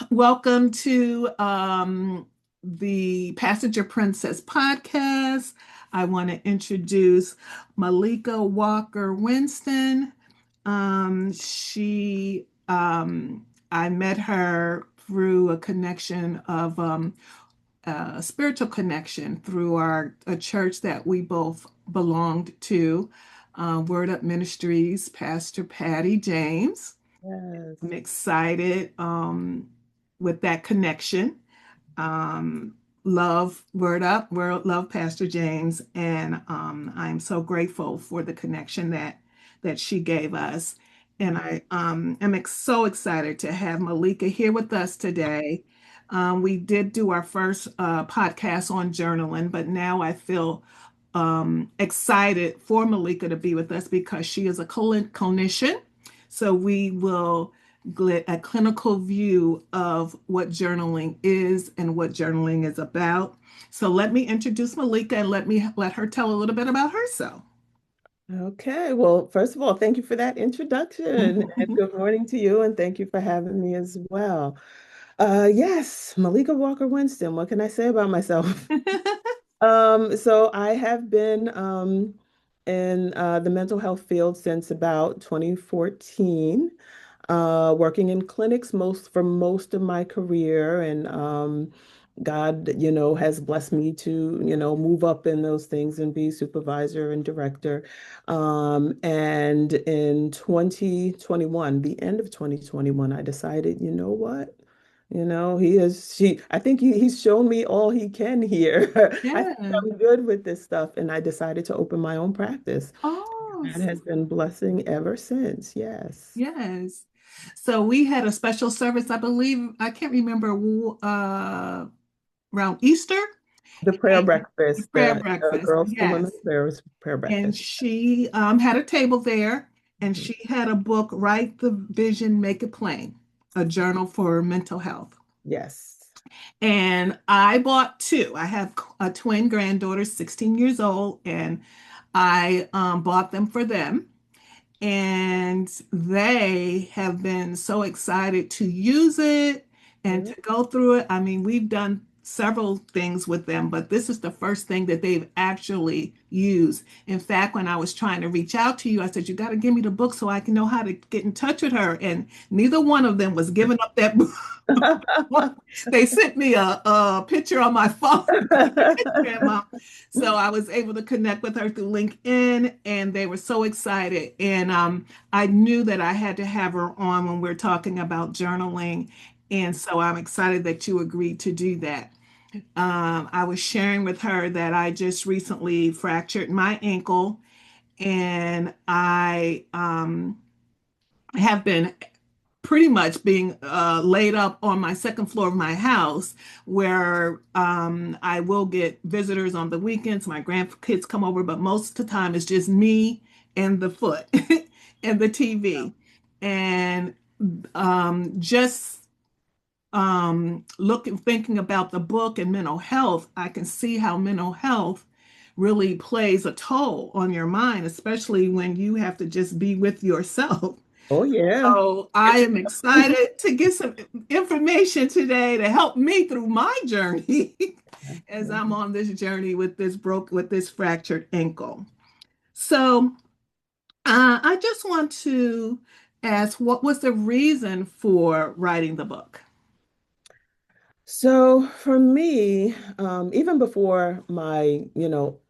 welcome to the Passenger Princess podcast. I want to introduce Malika Walker-Winston. I met her through a connection of a spiritual connection through a church that we both belonged to, Word Up Ministries, Pastor Patty James. Yes. I'm excited with that connection. Um, love Word Up, love Pastor James, and I'm so grateful for the connection that she gave us. And I am so excited to have Malika here with us today. We did do our first podcast on journaling, but now I feel excited for Malika to be with us because she is a clinician. So we will get a clinical view of what journaling is and what journaling is about. So let me introduce Malika and let her tell a little bit about herself. Okay. Well, first of all, thank you for that introduction. And good morning to you, and thank you for having me as well. Yes, Malika Walker-Winston. What can I say about myself? So I have been in the mental health field since about 2014, working in clinics most of my career, and God, has blessed me to, move up in those things and be supervisor and director. And in 2021, the end of 2021, I decided, you know what? I think he's shown me all he can here. I think Yeah. I'm good with this stuff. And I decided to open my own practice. Oh, And has been blessing ever since. Yes. yes. So we had a special service, I believe, I can't remember, around Easter, The prayer and the breakfast, prayer the breakfast. girls to women Yes. prayer And breakfast. she had a table there, and Mhm. she had a book, Write the Vision, Make It Plain, a journal for mental health. Yes. And I bought two. I have a twin granddaughter, 16 years old, and I bought them for them. And they have been so excited to use it and Yeah. to go through it. I mean, we've done several things with them, but this is the first thing that they've actually used. In fact, when I was trying to reach out to you, I said, you got to give me the book so I can know how to get in touch with her. And neither one of them was giving up that book. They sent me a picture on my phone. Grandma. So I was able to connect with her through LinkedIn, and they were so excited. And I knew that I had to have her on when we're talking about journaling. And so I'm excited that you agreed to do that. I was sharing with her that I just recently fractured my ankle, and I have been pretty much being laid up on my second floor of my house where I will get visitors on the weekends. My grandkids come over, but most of the time it's just me and the foot and the TV. And just thinking about the book and mental health, I can see how mental health really plays a toll on your mind, especially when you have to just be with yourself. Oh, yeah. So I am excited to get some information today to help me through my journey as I'm on this journey with this fractured ankle. So I just want to ask, what was the reason for writing the book? So for me, even before my,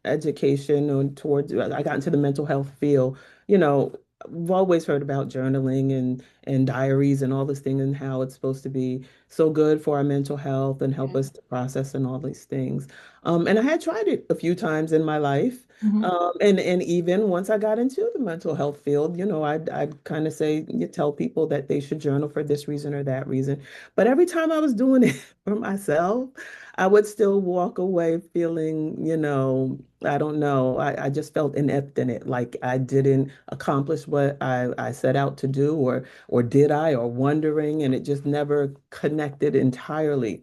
education and towards, I got into the mental health field, I've always heard about journaling and diaries and all this thing and how it's supposed to be so good for our mental health and help Yeah. us to process and all these things. And I had tried it a few times in my life. Mhm. And even once I got into the mental health field, I'd kind of say, you tell people that they should journal for this reason or that reason. But every time I was doing it for myself, I would still walk away feeling, I don't know, I just felt inept in it. Like I didn't accomplish what I set out to do, or did I, or wondering, and it just never connected entirely.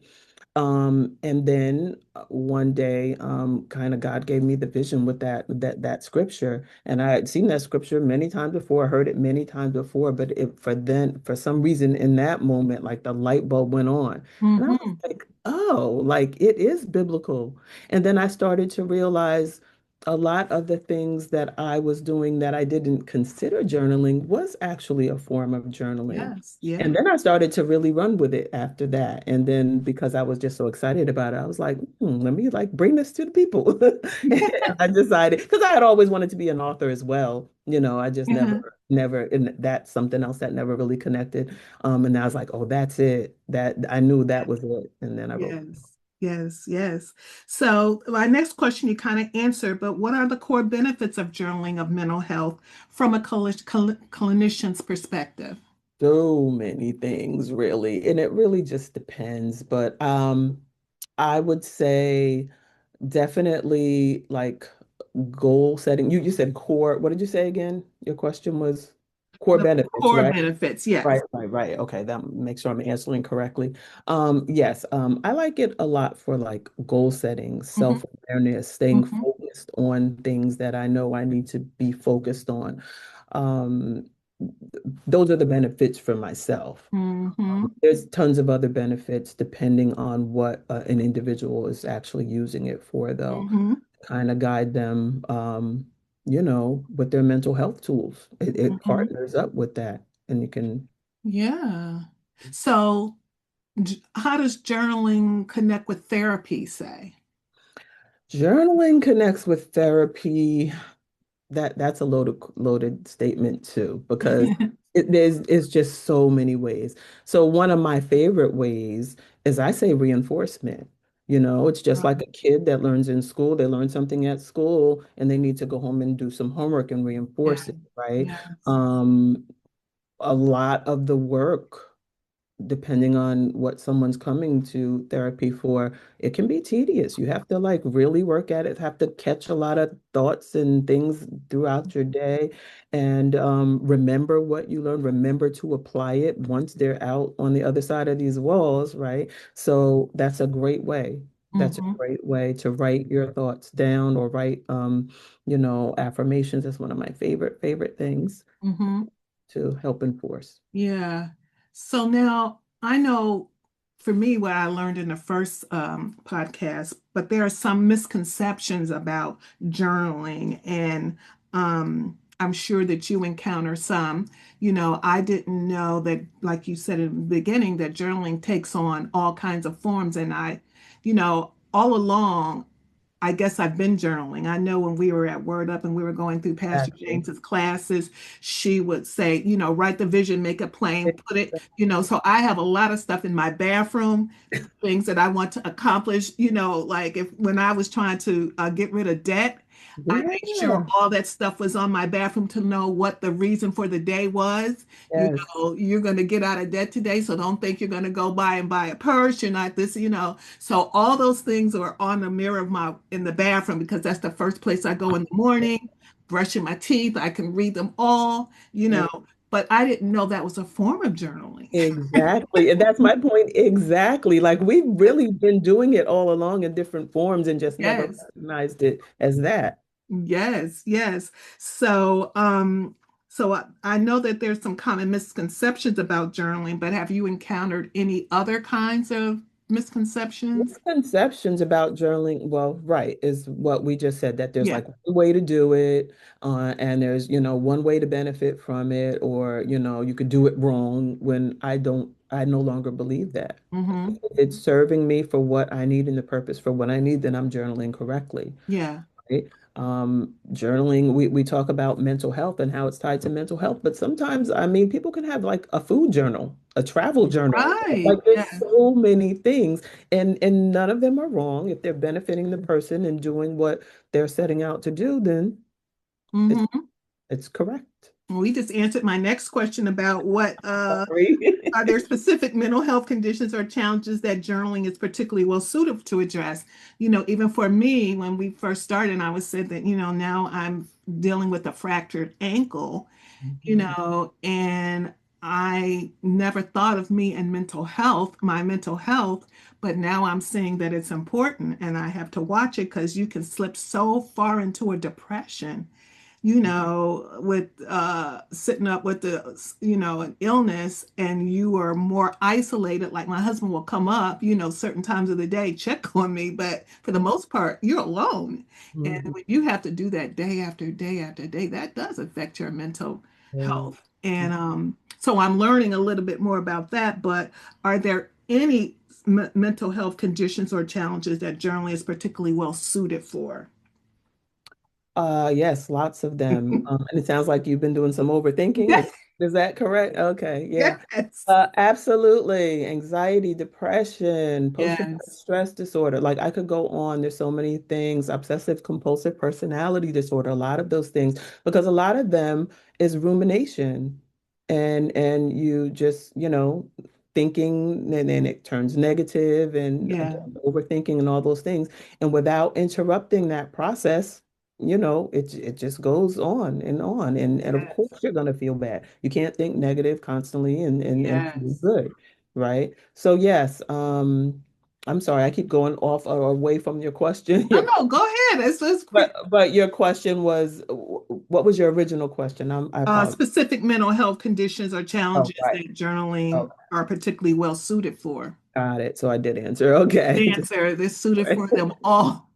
And then one day, kind of God gave me the vision with that scripture, and I had seen that scripture many times before, heard it many times before, but for some reason in that moment, like the light bulb went on, and I was Mm-hmm. like, oh, like it is biblical. And then I started to realize a lot of the things that I was doing that I didn't consider journaling was actually a form of journaling. Yes. Yeah. And then I started to really run with it after that. And then because I was just so excited about it, I was like, let me like bring this to the people. And I decided because I had always wanted to be an author as well. I just Uh-huh. never, and that's something else that never really connected. And I was like, oh, that's it. That I knew that was it. And then I wrote. Yes. Yes. Yes. So my next question you kind of answered, but what are the core benefits of journaling of mental health from a clinician's perspective? So many things, really. And it really just depends. But I would say definitely like goal setting. You said core, what did you say again? Your question was core The benefits, core right? benefits, Right, yes. right, right. Okay, that makes sure I'm answering correctly. Yes, I like it a lot for like goal setting, Hmm. self-awareness, staying Hmm. focused on things that I know I need to be focused on. Um, those are the benefits for myself. Hmm. There's tons of other benefits depending on what an individual is actually using it for, though. Hmm. Kind of guide them, with their mental health tools. It Hmm. partners up with that, and you can. Yeah. So, how does journaling connect with therapy, say? Journaling connects with therapy. That's a loaded statement too, because it's just so many ways. So one of my favorite ways is I say reinforcement. It's just like a kid that learns in school. They learn something at school and they need to go home and do some homework and Yeah. reinforce it, right? Yes. Um, a lot of the work, depending on what someone's coming to therapy for, it can be tedious. You have to like really work at it, have to catch a lot of thoughts and things throughout your day and remember what you learned, remember to apply it once they're out on the other side of these walls, right? So that's a great way. That's a Hmm. great way to write your thoughts down or write, affirmations. That's one of my favorite things Hmm. to help enforce. Yeah. So now I know for me what I learned in the first podcast, but there are some misconceptions about journaling, and I'm sure that you encounter some. I didn't know that, like you said in the beginning, that journaling takes on all kinds of forms, and all along I guess I've been journaling. I know when we were at Word Up and we were going through Pastor Exactly. James's classes, she would say, write the vision, make it plain, put it, so I have a lot of stuff in my bathroom, things that I want to accomplish, like if when I was trying to get rid of debt, I made sure Yeah. all that stuff was on my bathroom to know what the reason for the day was. Yes. You're going to get out of debt today, so don't think you're going to go buy a purse. You're not this. So all those things are on the mirror of my in the bathroom because that's the first place I go in the morning, brushing my teeth. I can read them all. But I didn't know that was a form of journaling. Exactly. And that's my point. Exactly. Like we've really been doing it all along in different forms and just never Yes. recognized it as that. Yes, yes. So I know that there's some common misconceptions about journaling, but have you encountered any other kinds of misconceptions? Misconceptions about journaling, well, right, is what we just said, that there's Yeah. like one way to do it, and there's, one way to benefit from it, or, you could do it wrong when I no longer believe that. Mm-hmm. If it's serving me for what I need and the purpose for what I need, then I'm journaling correctly. Yeah. Right? Journaling, we talk about mental health and how it's tied to mental health, but sometimes, I mean, people can have like a food journal, a travel journal. Right. Like there's Yes. so many things, and none of them are wrong. If they're benefiting the person and doing what they're setting out to do, then it's Mm-hmm. it's correct. We just answered my next question about what Sorry. are there specific mental health conditions or challenges that journaling is particularly well suited to address? Even for me, when we first started, I was said that, now I'm dealing with a fractured ankle, Mhm. and I never thought of me and my mental health, but now I'm seeing that it's important and I have to watch it because you can slip so far into a depression, with sitting up with an illness, and you are more isolated. Like my husband will come up, certain times of the day, check on me, but for the most part, you're alone. And Mhm. when you have to do that day after day after day, that does affect your mental health. And so I'm learning a little bit more about that. But are there any mental health conditions or challenges that journaling is particularly well suited for? Yes, lots of them. And it sounds like you've been doing some overthinking. Yes, Is that correct? Okay, yeah. yes, Absolutely. Anxiety, depression, post-traumatic yes, stress disorder. Like I could go on. There's so many things. Obsessive compulsive personality disorder, a lot of those things, because a lot of them is rumination. And you just, thinking and then it turns negative and yeah, again, overthinking and all those things. And without interrupting that process, it just goes on and on. And of yes, course you're gonna feel bad. You can't think negative constantly and feel yes. good, right? So yes, I'm sorry, I keep going off or away from your question. Oh no, go ahead. It's quick. But your question was what was your original question? I apologize. Specific mental health conditions or Oh, challenges right. that journaling Okay. are particularly well suited for. Got it. So I did answer. Okay. The Just answer is suited for them all.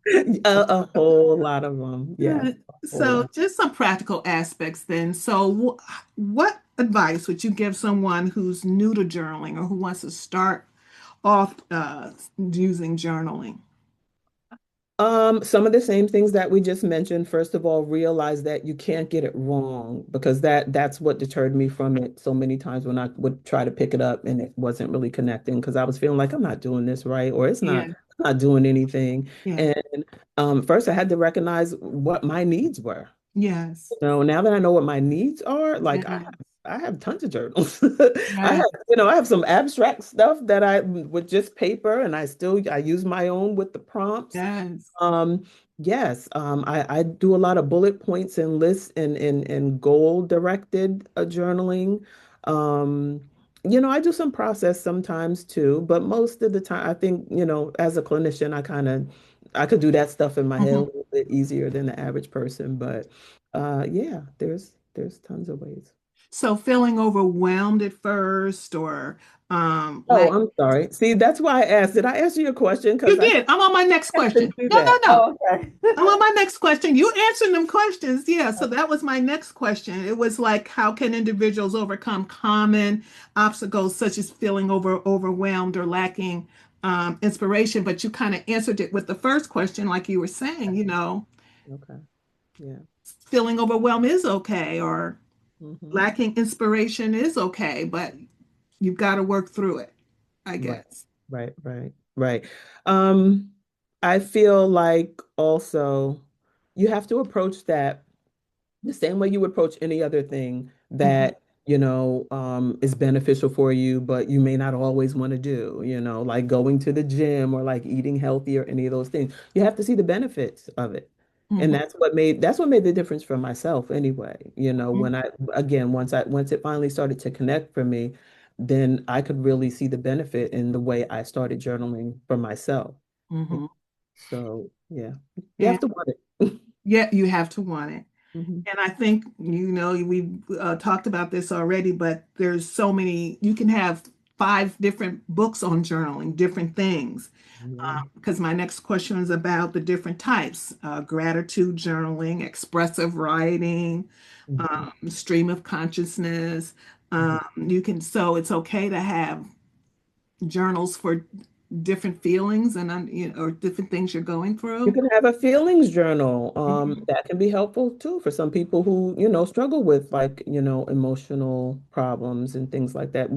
a whole lot of them. Yes, Good. a whole So, lot. just some practical aspects then. So, what advice would you give someone who's new to journaling or who wants to start off using journaling? Some of the same things that we just mentioned. First of all, realize that you can't get it wrong because that's what deterred me from it so many times when I would try to pick it up and it wasn't really connecting because I was feeling like I'm not doing this right or it's Yeah, not doing anything. yeah, And first I had to recognize what my needs were. yes, Now that I know what my needs are, like yes, I have tons of journals. yes, I have some abstract stuff that I with just paper and I use my own with the prompts. yes. Um, yes, I do a lot of bullet points and lists and goal directed journaling. Um, I do some process sometimes too, but most of the time, I think, as a clinician, I could do that stuff in my head a Mhm. little bit easier than the average person. But yeah, there's tons of ways. So, feeling overwhelmed at first or Oh, like I'm sorry. See, that's why I asked. Did I answer your question? you Because I did. I'm on my next have to question. do No, no, that. no. Oh, okay. I'm on my next question. You answered them questions. Yeah. So that was my next question. It was like, how can individuals overcome common obstacles such as feeling overwhelmed or lacking inspiration? But you kind of answered it with the first question, like you were saying, Okay. Yeah. feeling overwhelmed is okay, or Hmm. lacking inspiration is okay, but you've got to work through it, I Right. guess. Right. Um, I feel like also you have to approach that the same way you would approach any other thing Mhm, that, is beneficial for you, but you may not always want to do, like going to the gym or like eating healthy or any of those things. You have to see the benefits of it. And mhm, that's what made the difference for myself anyway. mhm, When I again once it finally started to connect for me, then I could really see the benefit in the way I started journaling for myself. mhm. So yeah, you have And to want it. yeah, you have to want it. Mhm. And I think, we've talked about this already, but there's so many, you can have five different books on journaling, different things. Yeah. Because my next question is about the different types, gratitude journaling, expressive writing, Mhm. stream of consciousness. Mhm. So it's okay to have journals for different feelings and, or different things you're going You through. can have a feelings journal. Mhm, That can be helpful too for some people who, struggle with like, emotional problems and things like that.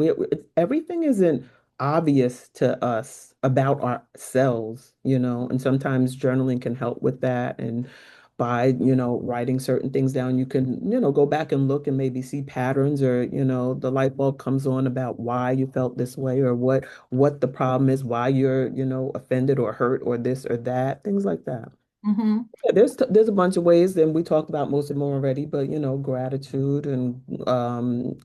Everything isn't obvious to us about ourselves, and sometimes journaling can help with that. And by, writing certain things down, you can, go back and look and maybe see patterns or, the light bulb comes on about why you felt this way or what the problem is, why you're, offended or hurt or this or that, things like that. Mm-hmm. Yeah, there's a bunch of ways, and we talked about most of them already, but gratitude and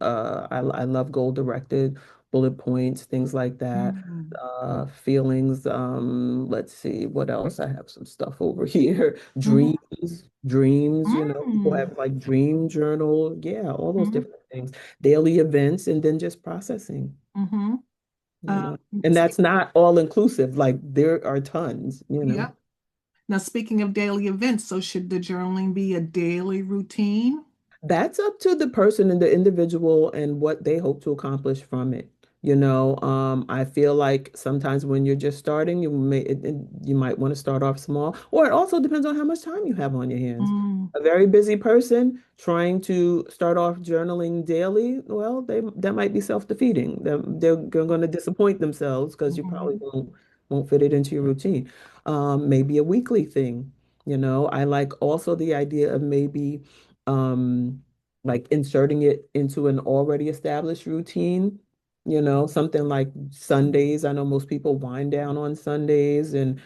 I love goal directed bullet points, things like that. Mm-hmm. Feelings, let's see what else. I have some stuff over here. Mm-hmm. Dreams, people have like dream journal. Yeah, all those Mm-hmm. different things. Daily events, and then just processing, Mm-hmm. you Uh, know. And speak, that's not all inclusive. Like there are tons. yep. Now, speaking of daily events, so should the journaling be a daily routine? That's up to the person and the individual and what they hope to accomplish from it. I feel like sometimes when you're just starting, you might want to start off small, or it also depends on how much time you have on your hands. Mm, A very busy person trying to start off journaling daily, well, that might be self-defeating. They're going to disappoint themselves because you probably mhm, won't fit it into your routine. Maybe a weekly thing. I like also the idea of maybe um, like inserting it into an already established routine, something like Sundays. I know most people wind down on Sundays and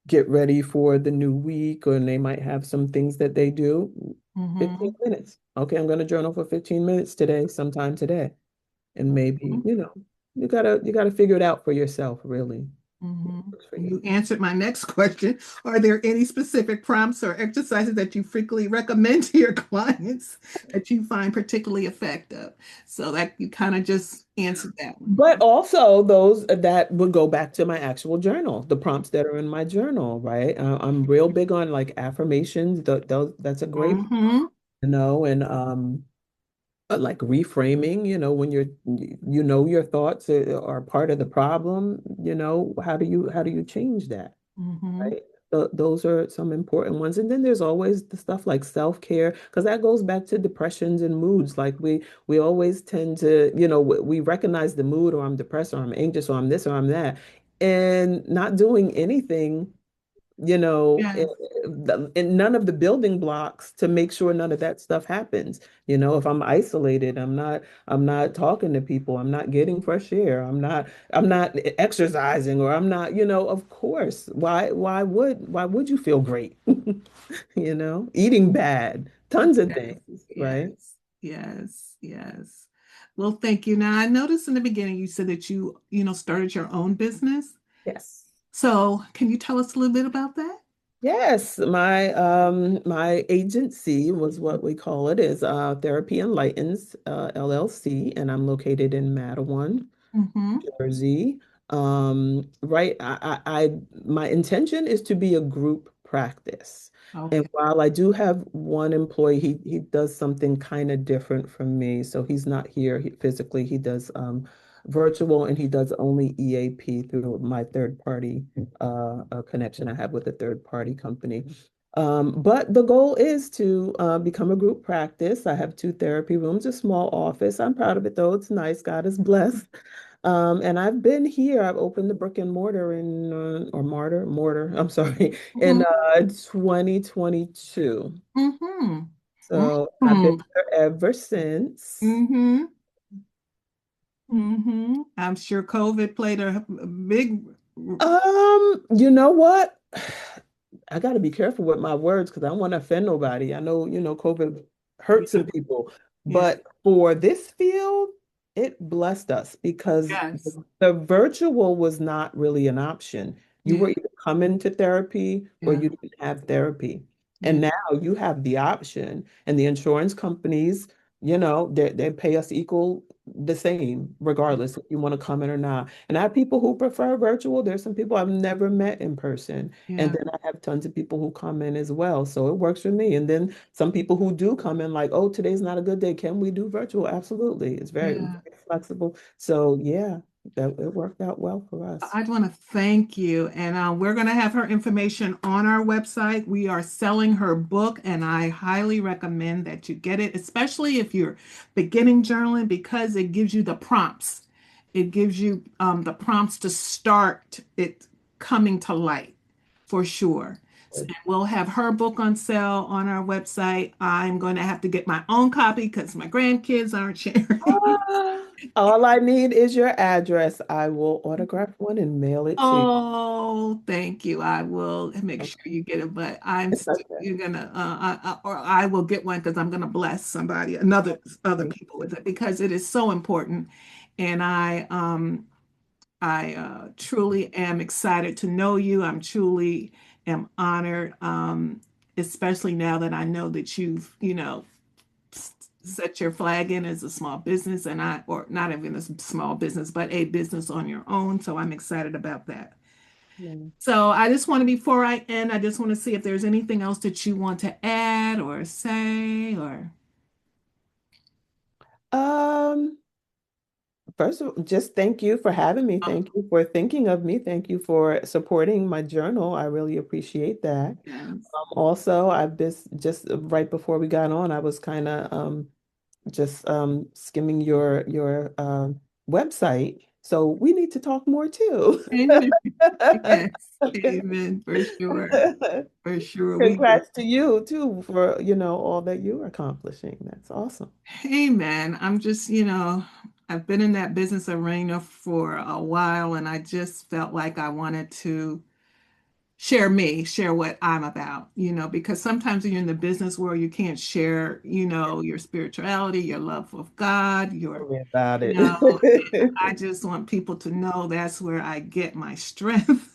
get ready for the new week, or they might have some things that they do. 15 mhm, minutes. Okay, I'm going to journal for 15 minutes today, sometime today. And maybe, mhm, you gotta figure it out for yourself, really. mhm. Works for you. You answered my next question. Are there any specific prompts or exercises that you frequently recommend to your clients that you find particularly effective? So that you kind of just answered that one. But also those that would go back to my actual journal, the prompts that are in my journal, right? I'm real big on like affirmations. That's a great, Mm-hmm. and like reframing, when your thoughts are part of the problem, how do you change that? Mm-hmm. Right? Those are some important ones. And then there's always the stuff like self-care, because that goes back to depressions and moods. Like we always tend to, we recognize the mood, or I'm depressed, or I'm anxious, or I'm this, or I'm that, and not doing anything, Yes. and none of the building blocks to make sure none of that stuff happens. If I'm isolated, I'm not talking to people, I'm not getting fresh air, I'm not exercising, or I'm not, of course, why would you feel great? Eating bad, tons of Yes. things, right? Yes. Yes. Yes. Well, thank you. Now, I noticed in the beginning you said that you started your own business. Yes. So, can you tell us a little bit about that? Yes, my agency was what we call it is Therapy Enlightens LLC, and I'm located in Matawan, Mm-hmm. Jersey. Right, my intention is to be a group practice. And Okay. while I do have one employee, he does something kind of different from me. So he's not here physically. He does virtual, and he does only EAP through my third party a connection I have with a third party company. But the goal is to become a group practice. I have two therapy rooms, a small office. I'm proud of it though. It's nice. God is blessed. And I've been here. I've opened the brick and mortar or mortar. I'm sorry, in Mm-hmm. 2022. Mm-hmm. So I've been Mm-hmm. here ever since. Mm-hmm. Mm-hmm. I'm sure COVID played a big. You know what? I got to be careful with my words because I don't want to offend nobody. I know, COVID hurt some Yeah. people, Yeah. but for this field, it blessed us because Yes. the virtual was not really an option. You Yeah. were either coming to therapy or Yeah. you didn't have therapy. And Yeah. now you have the option, and the insurance companies, they pay us equal the same, regardless if you want to come in or not. And I have people who prefer virtual. There's some people I've never met in person. And Yeah. then I have tons of people who come in as well. So it works for me. And then some people who do come in like, oh, today's not a good day. Can we do virtual? Absolutely. It's very, Yeah. very flexible. So yeah, that it worked out well for us. I'd want to thank you. And we're going to have her information on our website. We are selling her book, and I highly recommend that you get it, especially if you're beginning journaling, because it gives you the prompts. It gives you the prompts to start it coming to light for sure. Good. We'll have her book on sale on our website. I'm going to have to get my own copy because my grandkids aren't sharing. Ah, all I need is your address. I will autograph one and mail it to you. Oh, thank you. I will make sure you get it, but It's okay. you're gonna, or I will get one because I'm gonna bless somebody, other Thank people with it because it is so important. And I truly am excited to know you. I'm truly am honored, especially now that I know that you've, set your flag in as a small business or not even a small business, but a business on your own. So I'm excited about that. you. So I just want to, before I end, I just want to see if there's anything else that you want to add or say or. Um, First of all, just thank you for having me. Oh, Thank you for thinking of me. Thank you for supporting my journal. I really appreciate that. yes. Also, I've just right before we got on, I was kind of just skimming your website. So we need to talk more too. Amen. Yes. Amen. For sure. For sure. We do. Congrats to you too for, all that you're accomplishing. That's awesome. Amen. I'm just, I've been in that business arena for a while and I just felt like I wanted to share what I'm about, because sometimes when you're in the business world, you can't share, your spirituality, your love of God, Tell me about you it. know, I just want people to know that's where I get my strength.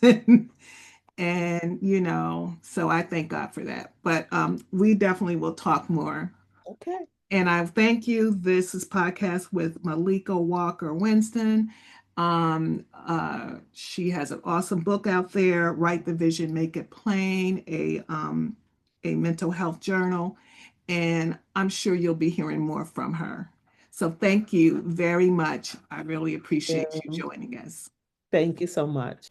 So I thank God for that. But we definitely will talk more. Okay. And I thank you. This is podcast with Malika Walker-Winston. She has an awesome book out there, Write the Vision, Make It Plain, a mental health journal. And I'm sure you'll be hearing more from her. So thank you very much. I really appreciate you Yeah. joining us. Thank you so much.